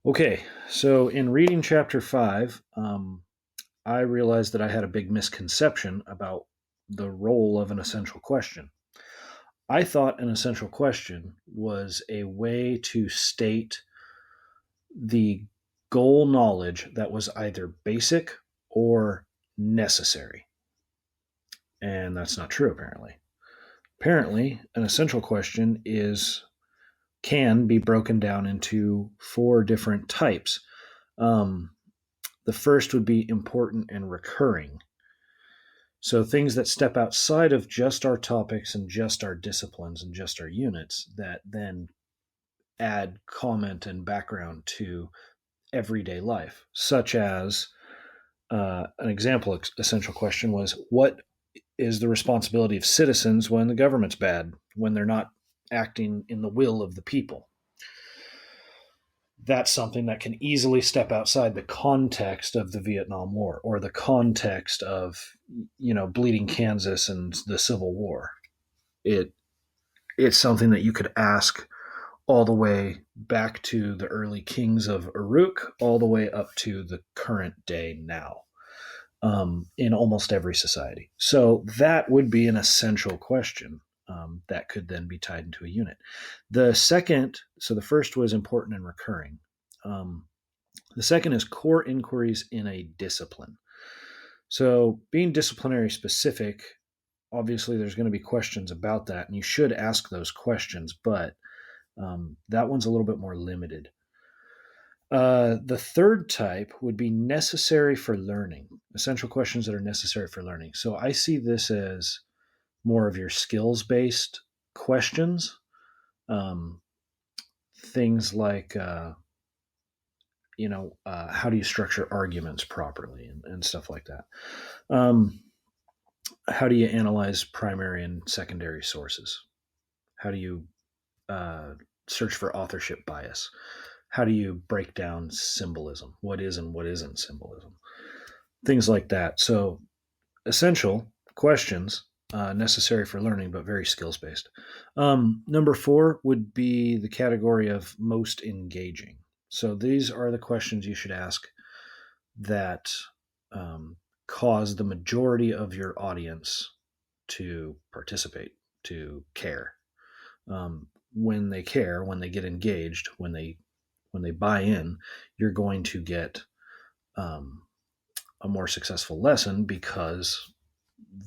Okay, so in reading chapter 5, I realized that I had a big misconception about the role of an essential question. I thought an essential question was a way to state the goal knowledge that was either basic or necessary. And that's not true, apparently. Apparently, an essential question is can be broken down into four different types. Um, the first would be important and recurring. So things that step outside of just our topics and just our disciplines and just our units that then add comment and background to everyday life, such as an example essential question was what is the responsibility of citizens when the government's bad, when they're not acting in the will of the people? That's something that can easily step outside the context of the Vietnam War or the context of, bleeding Kansas and the Civil War. It it's something that you could ask all the way back to the early kings of Uruk, all the way up to the current day now, in almost every society. So that would be an essential question that could then be tied into a unit. The second, so the first was important and recurring. Um, the second is core inquiries in a discipline. So being disciplinary specific, obviously there's going to be questions about that, and you should ask those questions, but that one's a little bit more limited. The third type would be necessary for learning, essential questions that are necessary for learning. So I see this as more of your skills based questions, um, things like, how do you structure arguments properly and stuff like that. Um, how do you analyze primary and secondary sources? How do you uh, search for authorship bias? How do you break down symbolism? What is and what isn't symbolism? Things like that. So, essential questions, necessary for learning, but very skills based. Number four would be the category of most engaging. So, these are the questions you should ask that um, cause the majority of your audience to participate, to care. When they care, when they get engaged, when they buy in, you're going to get um, a more successful lesson because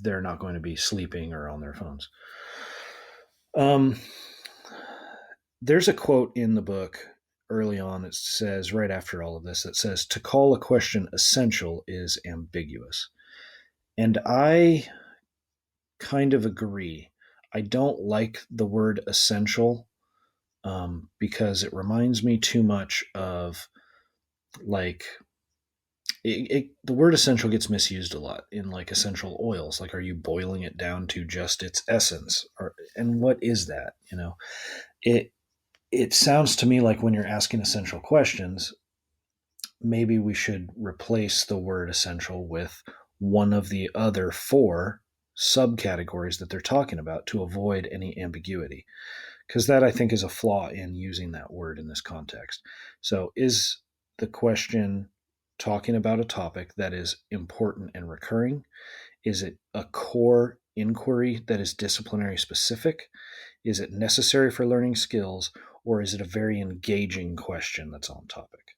they're not going to be sleeping or on their phones. Um, there's a quote in the book early on. It says right after all of this, it says to call a question essential is ambiguous, and I kind of agree. I don't like the word essential because it reminds me too much of like the word essential gets misused a lot in like essential oils. Like, are you boiling it down to just its essence, and what is that? It it sounds to me like when you're asking essential questions, maybe we should replace the word essential with one of the other four subcategories that they're talking about to avoid any ambiguity, because that I think is a flaw in using that word in this context. So, is the question talking about a topic that is important and recurring? Is it a core inquiry that is disciplinary specific? Is it necessary for learning skills? Or is it a very engaging question that's on topic?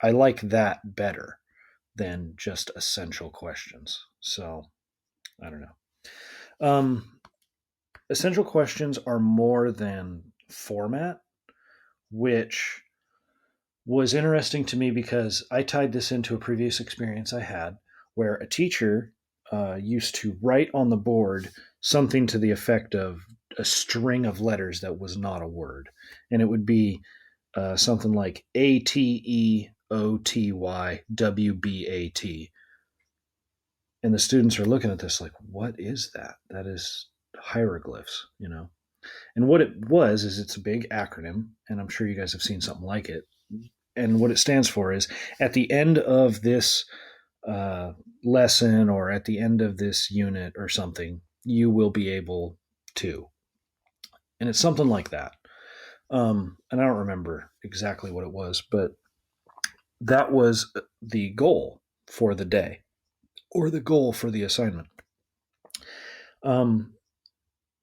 I like that better than just essential questions. So, I don't know. Um, Essential questions are more than format, which was interesting to me because I tied this into a previous experience I had where a teacher used to write on the board something to the effect of a string of letters that was not a word. And it would be something like ATEOTYWBAT. And the students are looking at this like, what is that? That is hieroglyphs. And what it was is it's a big acronym, and I'm sure you guys have seen something like it. And what it stands for is at the end of this uh, lesson or at the end of this unit or something, you will be able to. And it's something like that. And I don't remember exactly what it was, but that was the goal for the day or the goal for the assignment. Um,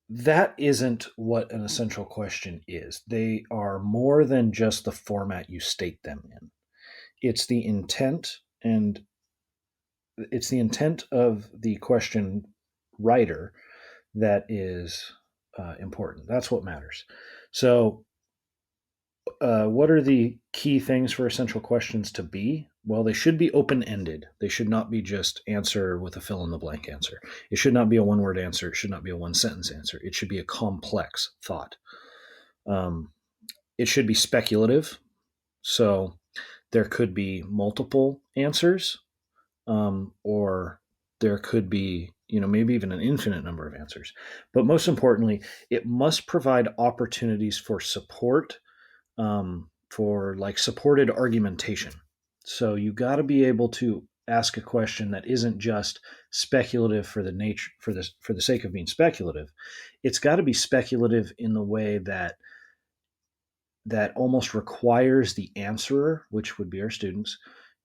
that isn't what an essential question is. They are more than just the format you state them in. It's the intent, and it's the intent of the question writer that is important. That's what matters. So, what are the key things for essential questions to be? Well, they should be open ended. They should not be just answer with a fill in the blank answer. It should not be a one word answer. It should not be a one sentence answer. It should be a complex thought. Um, it should be speculative. So there could be multiple answers, or there could be, maybe even an infinite number of answers. But most importantly, it must provide opportunities for support, for like supported argumentation. So you got to be able to ask a question that isn't just speculative for the nature for the sake of being speculative. It's got to be speculative in the way that almost requires the answerer, which would be our students,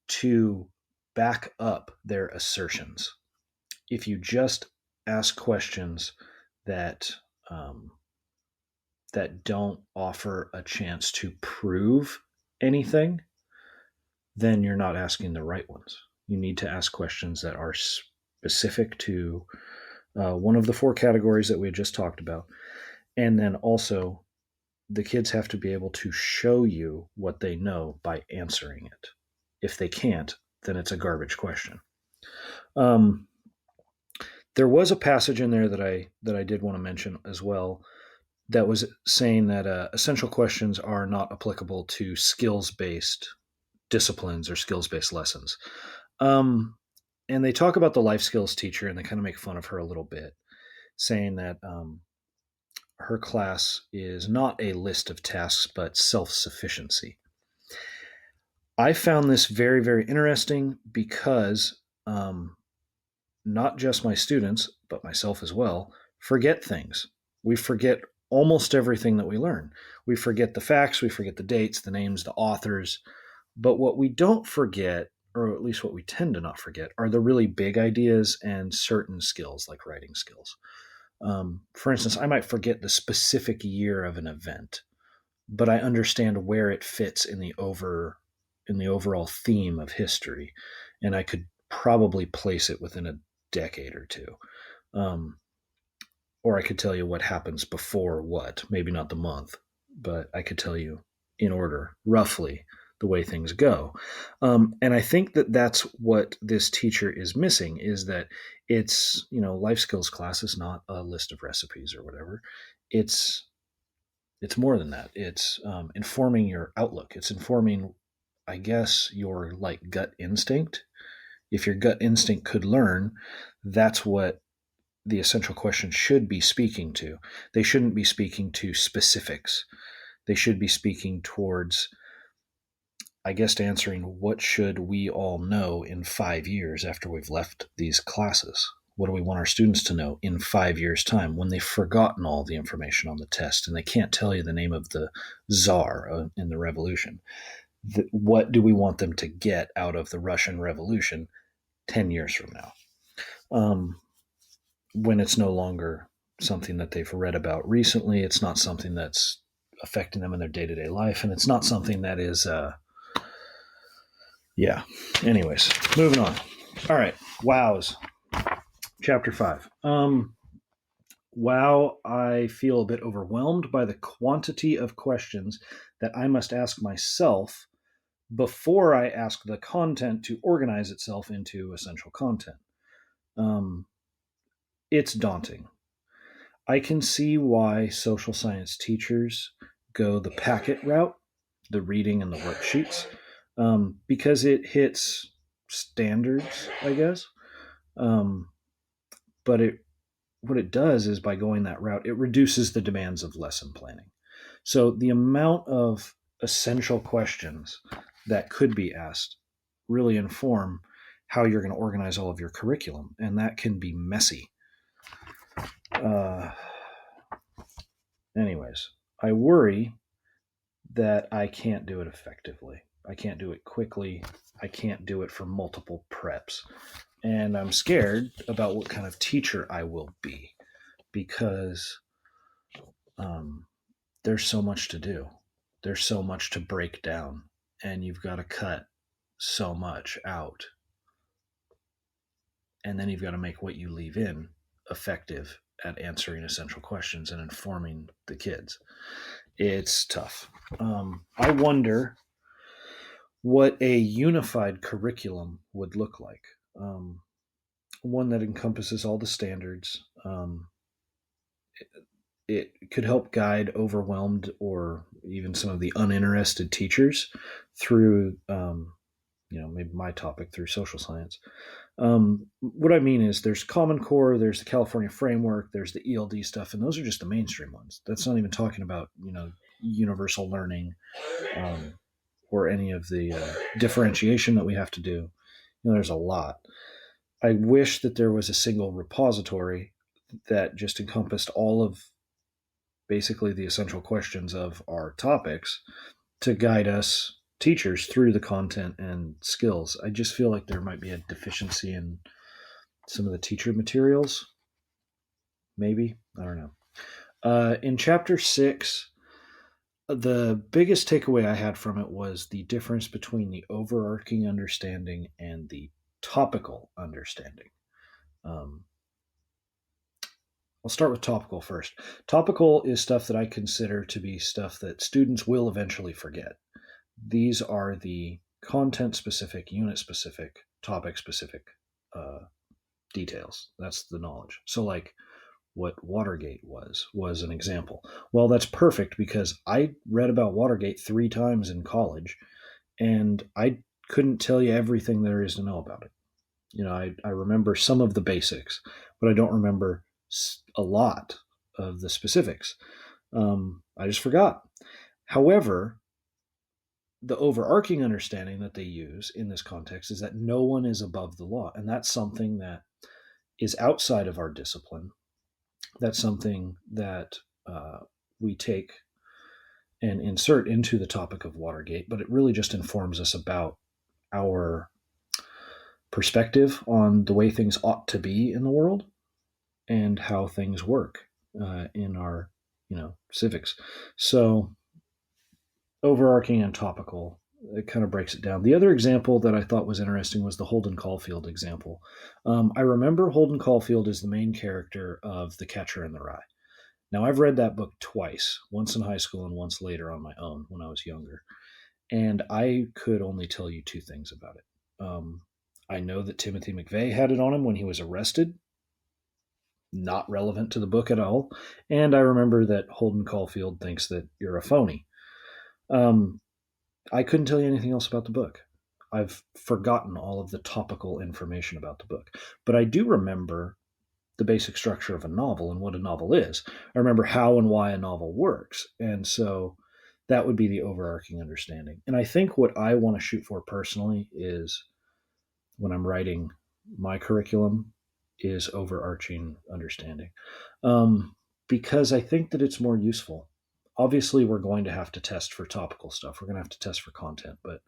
to back up their assertions. If you just ask questions that um, that don't offer a chance to prove anything, then you're not asking the right ones. You need to ask questions that are specific to one of the four categories that we had just talked about. And then also, the kids have to be able to show you what they know by answering it. If they can't, then it's a garbage question. Um, there was a passage in there that I did want to mention as well that was saying that essential questions are not applicable to skills based disciplines or skills based lessons. Um, and they talk about the life skills teacher and they kind of make fun of her a little bit, saying that her class is not a list of tasks but self sufficiency. I found this very, very interesting because not just my students, but myself as well, forget things. We forget almost everything that we learn. We forget the facts, we forget the dates, the names, the authors. But what we don't forget, or at least what we tend to not forget, are the really big ideas and certain skills like writing skills. For instance, I might forget the specific year of an event, but I understand where it fits in the overall theme of history, and I could probably place it within a decade or two. Um, or I could tell you what happens before what, maybe not the month, but I could tell you in order, roughly, the way things go. And I think that that's what this teacher is missing is that it's, life skills class is not a list of recipes or whatever. It's it's more than that. It's informing your outlook. It's informing, I guess, your like gut instinct. If your gut instinct could learn, that's what the essential question should be speaking to. They shouldn't be speaking to specifics. They should be speaking towards, I guess, answering what should we all know in 5 years after we've left these classes? What do we want our students to know in 5 years' time when they've forgotten all the information on the test and they can't tell you the name of the czar in the revolution? What do we want them to get out of the Russian Revolution 10 years from now? When it's no longer something that they've read about recently, it's not something that's affecting them in their day-to-day life, and it's not something that is yeah. Anyways, moving on. All right. Wows. Chapter 5. Wow, I feel a bit overwhelmed by the quantity of questions that I must ask myself before I ask the content to organize itself into essential content. It's daunting. I can see why social science teachers go the packet route, the reading and the worksheets, because it hits standards, I guess. Um, but what it does is by going that route, it reduces the demands of lesson planning. So the amount of essential questions that could be asked really inform how you're going to organize all of your curriculum, and that can be messy. Uh, Anyways, I worry that I can't do it effectively. I can't do it quickly. I can't do it for multiple preps. And I'm scared about what kind of teacher I will be because there's so much to do. There's so much to break down, and you've got to cut so much out. And then you've got to make what you leave in effective at answering essential questions and informing the kids. It's tough. I wonder what a unified curriculum would look like. One that encompasses all the standards. It could help guide overwhelmed or even some of the uninterested teachers through, maybe my topic through social science. What I mean is there's Common Core, there's the California Framework, there's the ELD stuff, and those are just the mainstream ones. That's not even talking about, universal learning or any of the differentiation that we have to do. There's a lot. I wish that there was a single repository that just encompassed all of basically the essential questions of our topics to guide us teachers through the content and skills. I just feel like there might be a deficiency in some of the teacher materials. Maybe. I don't know. In chapter 6, the biggest takeaway I had from it was the difference between the overarching understanding and the topical understanding. I'll start with topical first. Topical is stuff that I consider to be stuff that students will eventually forget. These are the content specific, unit specific, topic specific details. That's the knowledge. So, like what Watergate was an example. Well, that's perfect because I read about Watergate 3 times in college, and I couldn't tell you everything there is to know about it. I remember some of the basics, but I don't remember a lot of the specifics. I just forgot. However, the overarching understanding that they use in this context is that no one is above the law. And that's something that is outside of our discipline. That's something that we take and insert into the topic of Watergate, but it really just informs us about our perspective on the way things ought to be in the world and how things work in our, civics. So overarching and topical, it kind of breaks it down. The other example that I thought was interesting was the Holden Caulfield example. I remember Holden Caulfield is the main character of The Catcher in the Rye. Now, I've read that book twice, once in high school and once later on my own when I was younger. And I could only tell you two things about it. I know that Timothy McVeigh had it on him when he was arrested. Not relevant to the book at all. And I remember that Holden Caulfield thinks that you're a phony. I couldn't tell you anything else about the book. I've forgotten all of the topical information about the book. But I do remember the basic structure of a novel and what a novel is. I remember how and why a novel works. And so that would be the overarching understanding. And I think what I want to shoot for personally is when I'm writing my curriculum is overarching understanding. Because I think that it's more useful. Obviously, we're going to have to test for topical stuff. We're going to have to test for content, but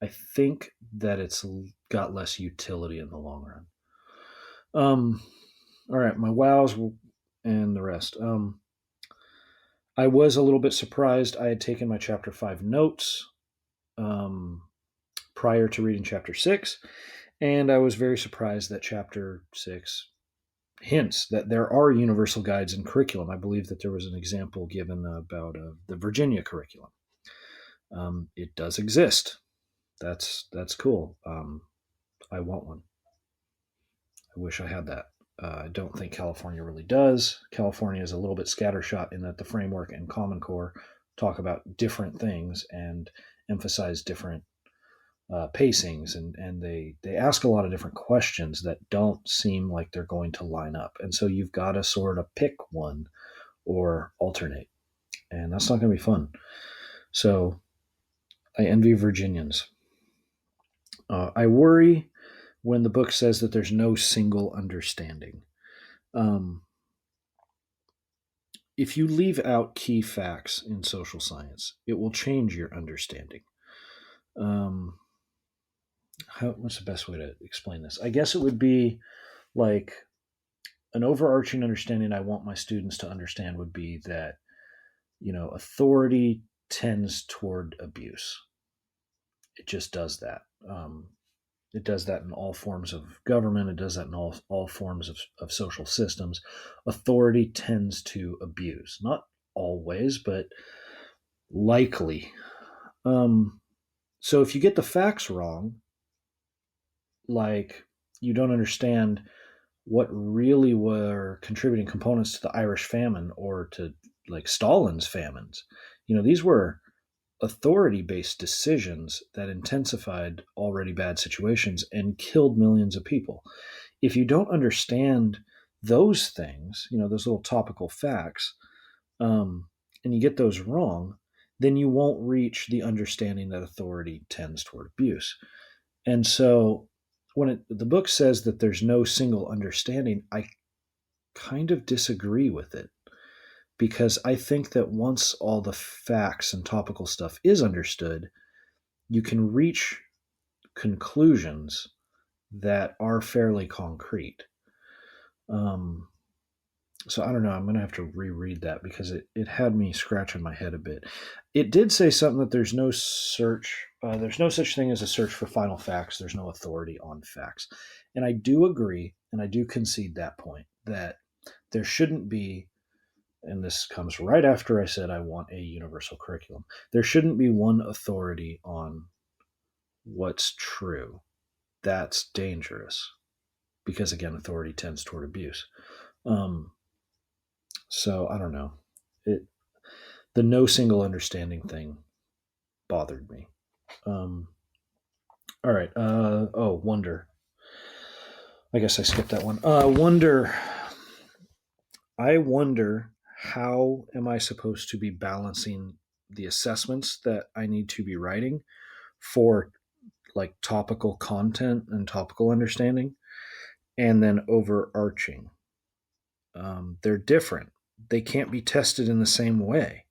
I think that it's got less utility in the long run. All right, my wows and the rest. I was a little bit surprised. I had taken my chapter 5 notes prior to reading chapter 6, and I was very surprised that chapter 6 hints that there are universal guides in curriculum. I believe that there was an example given about the Virginia curriculum. It does exist. That's cool. I want one. I wish I had that. I don't think California really does. California is a little bit scattershot in that the framework and Common Core talk about different things and emphasize different pacings, and they ask a lot of different questions that don't seem like they're going to line up. And so you've got to sort of pick one or alternate. And that's not going to be fun. So I envy Virginians. I worry when the book says that there's no single understanding. If you leave out key facts in social science, it will change your understanding. um, what's the best way to explain this? I guess it would be like an overarching understanding I want my students to understand would be that, authority tends toward abuse. It just does that. It does that in all forms of government. It does that in all forms of social systems. Authority tends to abuse. Not always, but likely. So if you get the facts wrong, like you don't understand what really were contributing components to the Irish famine or to like Stalin's famines, these were authority based decisions that intensified already bad situations and killed millions of people. If you don't understand those things, those little topical facts, and you get those wrong, then you won't reach the understanding that authority tends toward abuse. And so when the book says that there's no single understanding, I kind of disagree with it, because I think that once all the facts and topical stuff is understood, you can reach conclusions that are fairly concrete. So I don't know. I'm going to have to reread that because it had me scratching my head a bit. It did say something that there's no such thing as a search for final facts. There's no authority on facts. And I do agree, and I do concede that point, that there shouldn't be, and this comes right after I said I want a universal curriculum, there shouldn't be one authority on what's true. That's dangerous because, again, authority tends toward abuse. So I don't know. The no single understanding thing bothered me. All right. Wonder. I guess I skipped that one. Wonder. I wonder, how am I supposed to be balancing the assessments that I need to be writing for like topical content and topical understanding, and then overarching. They're different. They can't be tested in the same way.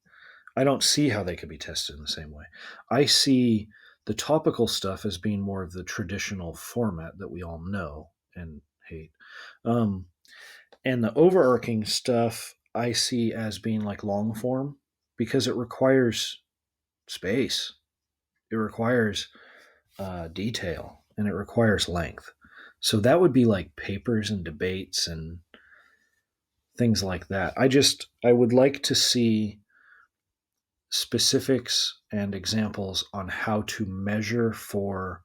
I don't see how they could be tested in the same way. I see the topical stuff as being more of the traditional format that we all know and hate. And the overarching stuff I see as being like long form, because it requires space, it requires detail, and it requires length. So that would be like papers and debates and things like that. I would like to see specifics and examples on how to measure for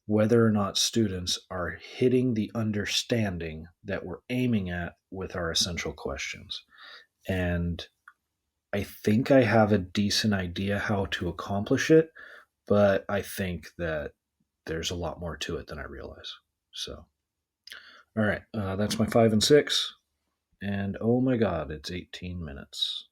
whether or not students are hitting the understanding that we're aiming at with our essential questions. And I think I have a decent idea how to accomplish it, but I think that there's a lot more to it than I realize. So, all right, that's my 5 and 6. And oh my God, it's 18 minutes.